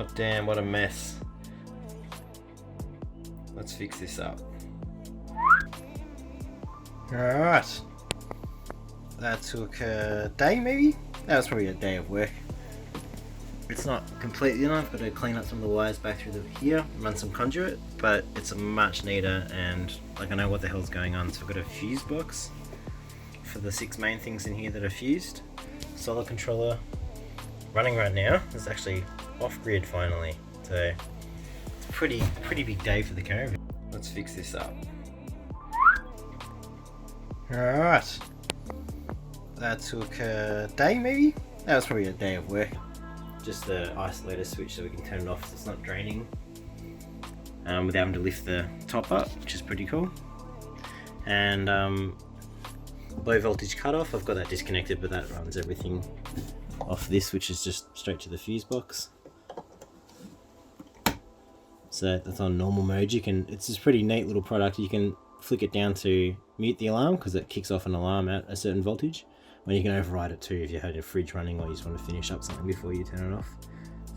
Oh damn, what a mess. Let's fix this up. Alright. That took a day maybe? That was probably a day of work. It's not completely done. I've got to clean up some of the wires back through here, run some conduit, but it's much neater and like I know what the hell's going on. So I've got a fuse box for the 6 main things in here that are fused. Solar controller running right now. It's actually off grid finally. So it's a pretty big day for the caravan. Let's fix this up. Alright. That took a day maybe? That was probably a day of work. Just the isolator switch so we can turn it off so it's not draining without having to lift the top up, which is pretty cool. And low voltage cutoff, I've got that disconnected, but that runs everything off this, which is just straight to the fuse box. So that's on normal mode. It's this pretty neat little product. You can flick it down to mute the alarm because it kicks off an alarm at a certain voltage. When you can override it too if you had a fridge running or you just want to finish up something before you turn it off.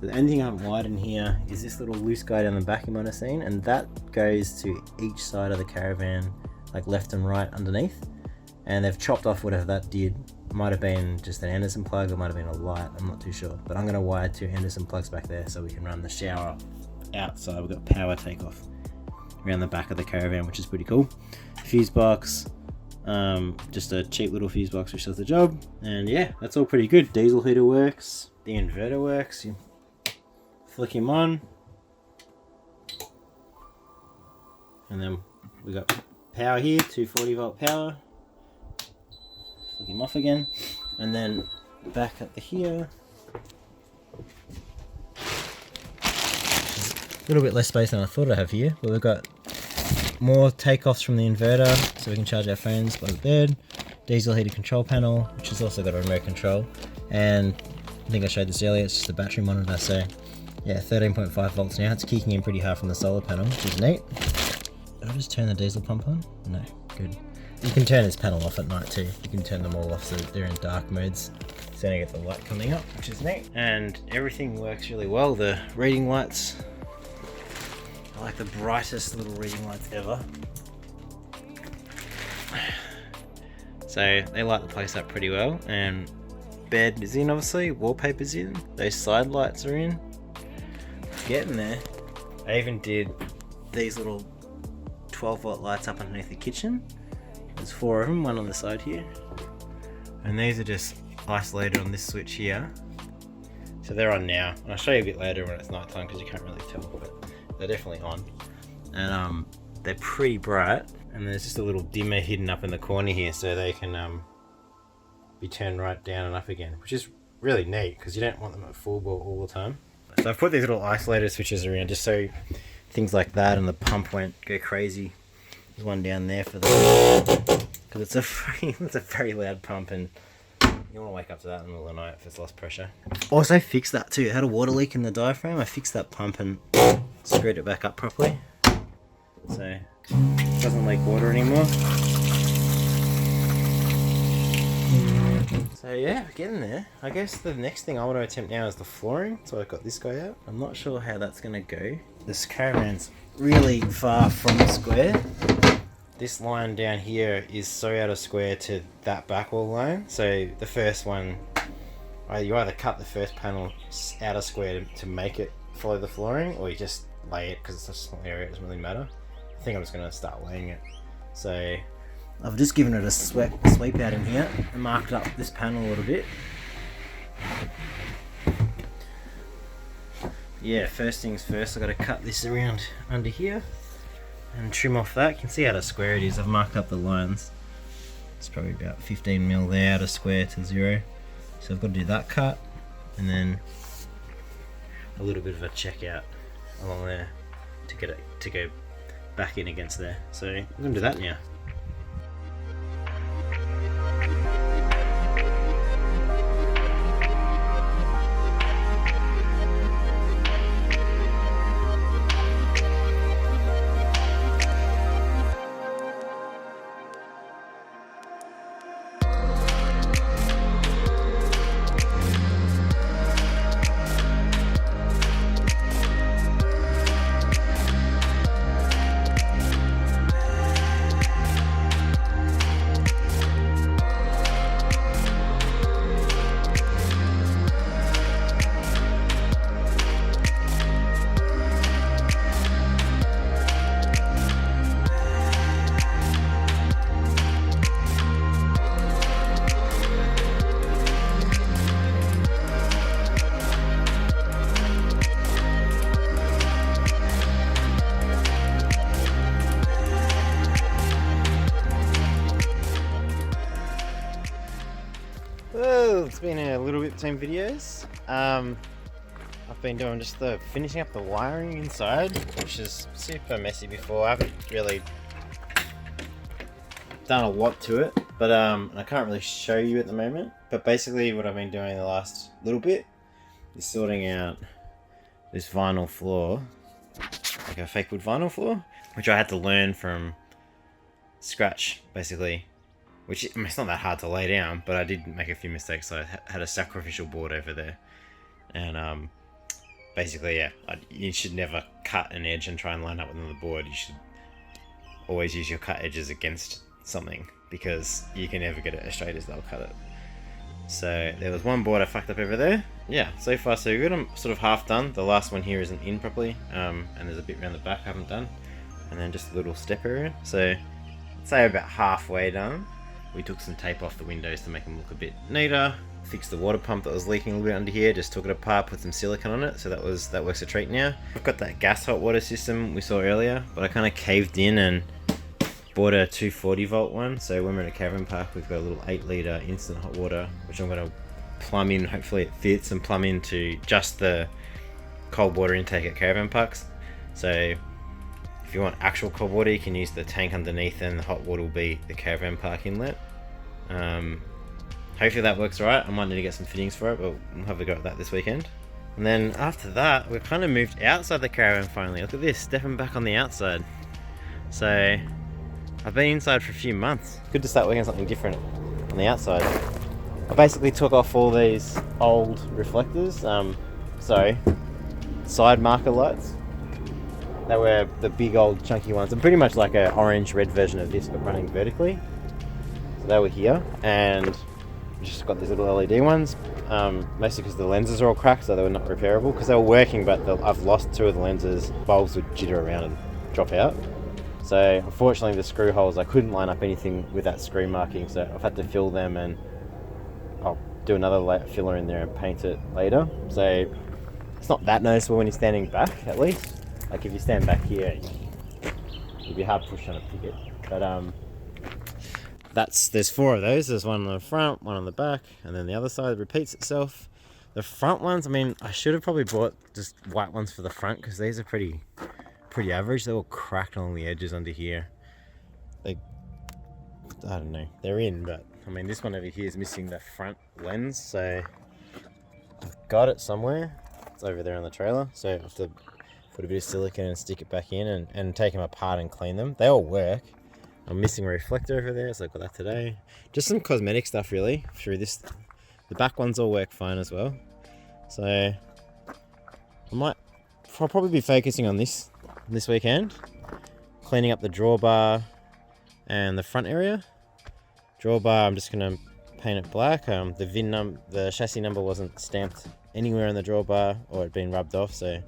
So the only thing I haven't wired in here is this little loose guy down the back you might have seen, and that goes to each side of the caravan, like left and right underneath. And they've chopped off whatever that did. Might have been just an Anderson plug, or might have been a light, I'm not too sure. But I'm going to wire 2 Anderson plugs back there so we can run the shower outside. We've got power takeoff around the back of the caravan, which is pretty cool. Fuse box. Just a cheap little fuse box which does the job, and yeah, that's all pretty good. Diesel heater works, the inverter works, you flick him on, and then we got power here, 240 volt power, flick him off again, and then back up to here, a little bit less space than I thought I'd have here, but we've got more takeoffs from the inverter so we can charge our phones by the bed. Diesel heated control panel, which has also got a remote control, and I think I showed this earlier, it's just a battery monitor. So yeah, 13.5 volts now. It's kicking in pretty hard from the solar panel, which is neat. Did I just turn the diesel pump on? No, good. You can turn this panel off at night too. You can turn them all off so that they're in dark modes, so you get the light coming up, which is neat. And everything works really well. The reading lights, I like the brightest little reading lights ever. So they light the place up pretty well, and bed is in obviously, wallpaper's in, those side lights are in. Getting there. I even did these little 12 volt lights up underneath the kitchen. There's 4 of them, one on the side here. And these are just isolated on this switch here. So they're on now. And I'll show you a bit later when it's night time because you can't really tell, but they're definitely on. And they're pretty bright. And there's just a little dimmer hidden up in the corner here so they can be turned right down and up again, which is really neat because you don't want them at full ball all the time. So I've put these little isolator switches around just so things like that and the pump won't go crazy. There's one down there for the, because it's a very loud pump and you want to wake up to that in the middle of the night if it's lost pressure. Also fixed that too. It had a water leak in the diaphragm. I fixed that pump and screwed it back up properly, so it doesn't leak water anymore. So yeah, getting there. I guess the next thing I want to attempt now is the flooring. So I've got this guy out. I'm not sure how that's going to go. This caravan's really far from the square. This line down here is so out of square to that back wall line. So the first one, you either cut the first panel out of square to make it follow the flooring, or you just lay it because it's a small area, it doesn't really matter. I think I'm just going to start laying it. So I've just given it a sweep out in here and marked up this panel a little bit. Yeah, first things first, I've got to cut this around under here and trim off that. You can see how square it is. I've marked up the lines. It's probably about 15 mil there out of square to 0. So I've got to do that cut and then a little bit of a check out along there to get it to go back in against there. So I'm going to do that now. been a little bit between videos. I've been doing just the finishing up the wiring inside, which is super messy before. I haven't really done a lot to it, but I can't really show you at the moment. But basically what I've been doing the last little bit is sorting out this vinyl floor, like a fake wood vinyl floor, which I had to learn from scratch basically, which I mean, it's not that hard to lay down, but I did make a few mistakes. So I had a sacrificial board over there, and basically, yeah, you should never cut an edge and try and line up with another board. You should always use your cut edges against something, because you can never get it as straight as they'll cut it. So there was one board I fucked up over there. Yeah, so far so good. I'm sort of half done. The last one here isn't in properly, and there's a bit around the back I haven't done, and then just a little step area. So I'd say about halfway done. We took some tape off the windows to make them look a bit neater. Fixed the water pump that was leaking a little bit under here, just took it apart, put some silicone on it, so that works a treat now. I've got that gas hot water system we saw earlier, but I kind of caved in and bought a 240 volt one. So when we're at a caravan park, we've got a little 8 litre instant hot water, which I'm going to plumb in, hopefully it fits, and plumb into just the cold water intake at caravan parks. So if you want actual cold water, you can use the tank underneath, and the hot water will be the caravan park inlet. Hopefully that works right. I might need to get some fittings for it, but we'll have a go at that this weekend. And then after that, we've kind of moved outside the caravan finally. Look at this, stepping back on the outside. So I've been inside for a few months. Good to start working on something different on the outside. I basically took off all these old reflectors, side marker lights. They were the big old chunky ones, and pretty much like an orange-red version of this, but running vertically. So they were here, and just got these little LED ones, mostly because the lenses are all cracked, so they were not repairable. Because they were working, but I've lost 2 of the lenses. Bulbs would jitter around and drop out. So unfortunately the screw holes, I couldn't line up anything with that screw marking, so I've had to fill them, and I'll do another filler in there and paint it later. So it's not that noticeable when you're standing back, at least. Like if you stand back here, you'd be hard pushed on a picket. But there's 4 of those. There's one on the front, one on the back, and then the other side repeats itself. The front ones, I mean, I should have probably bought just white ones for the front, because these are pretty average. They're all cracked along the edges under here. I don't know, they're in, but I mean, this one over here is missing the front lens, so I've got it somewhere. It's over there on the trailer, so I have to put a bit of silicone and stick it back in, and take them apart and clean them. They all work. I'm missing a reflector over there, so I got that today. Just some cosmetic stuff really through this. The back ones all work fine as well. So I'll probably be focusing on this weekend. Cleaning up the drawbar and the front area. Drawbar, I'm just gonna paint it black. The chassis number wasn't stamped anywhere on the drawbar, or it'd been rubbed off, so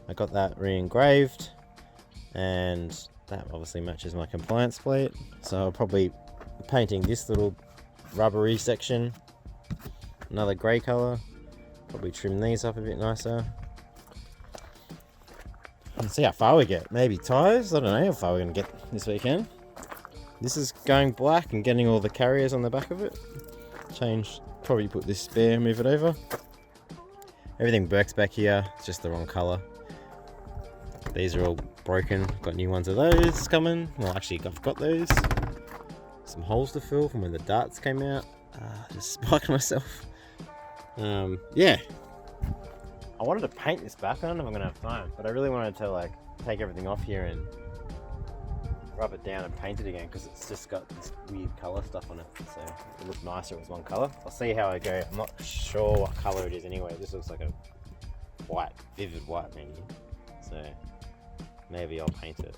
I got that re-engraved, and that obviously matches my compliance plate. So I'll probably be painting this little rubbery section another grey colour. Probably trim these up a bit nicer. And see how far we get. Maybe tyres? I don't know how far we're going to get this weekend. This is going black and getting all the carriers on the back of it. Probably put this spare, move it over. Everything works back here, it's just the wrong colour. These are all broken, got new ones of those coming. Well, actually I've got those. Some holes to fill from when the darts came out. Just spiked myself. Yeah. I wanted to paint this back. I don't know if I'm going to have time, but I really wanted to like take everything off here and rub it down and paint it again, because it's just got this weird colour stuff on it, so it looked nicer if it was one colour. I'll see how I go. I'm not sure what colour it is anyway. This looks like a white, vivid white maybe, so maybe I'll paint it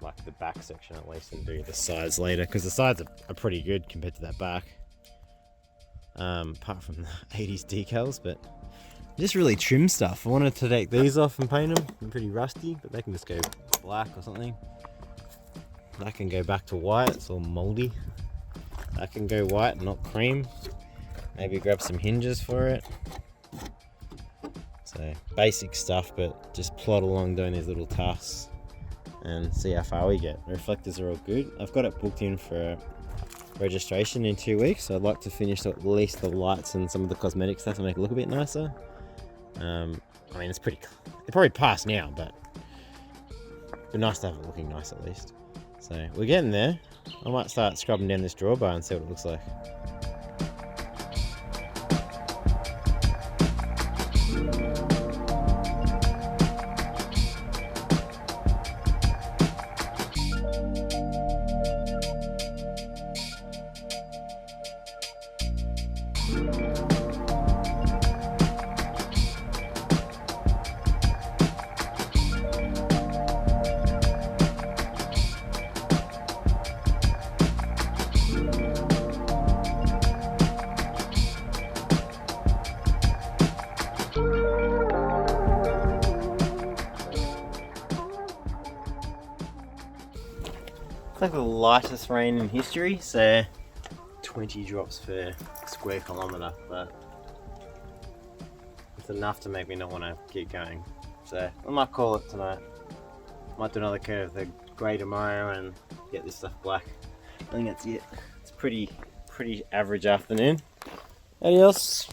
like the back section at least and do the sides later, because the sides are pretty good compared to that back, apart from the 80s decals. But just really trim stuff. I wanted to take these off and paint them. They're pretty rusty, but they can just go black or something. That can go back to white, it's all mouldy. That can go white, not cream. Maybe grab some hinges for it. So basic stuff, but just plod along doing these little tasks and see how far we get. The reflectors are all good. I've got it booked in for registration in 2 weeks, so I'd like to finish at least the lights and some of the cosmetic stuff to make it look a bit nicer. I mean, it's probably past now, but it'd be nice to have it looking nice at least. So we're getting there. I might start scrubbing down this drawbar and see what it looks like. It's like the lightest rain in history, so 20 drops per square kilometre, but it's enough to make me not want to keep going. So I might call it tonight. Might do another coat of the grey tomorrow and get this stuff black. I think that's it. It's pretty average afternoon. Adios.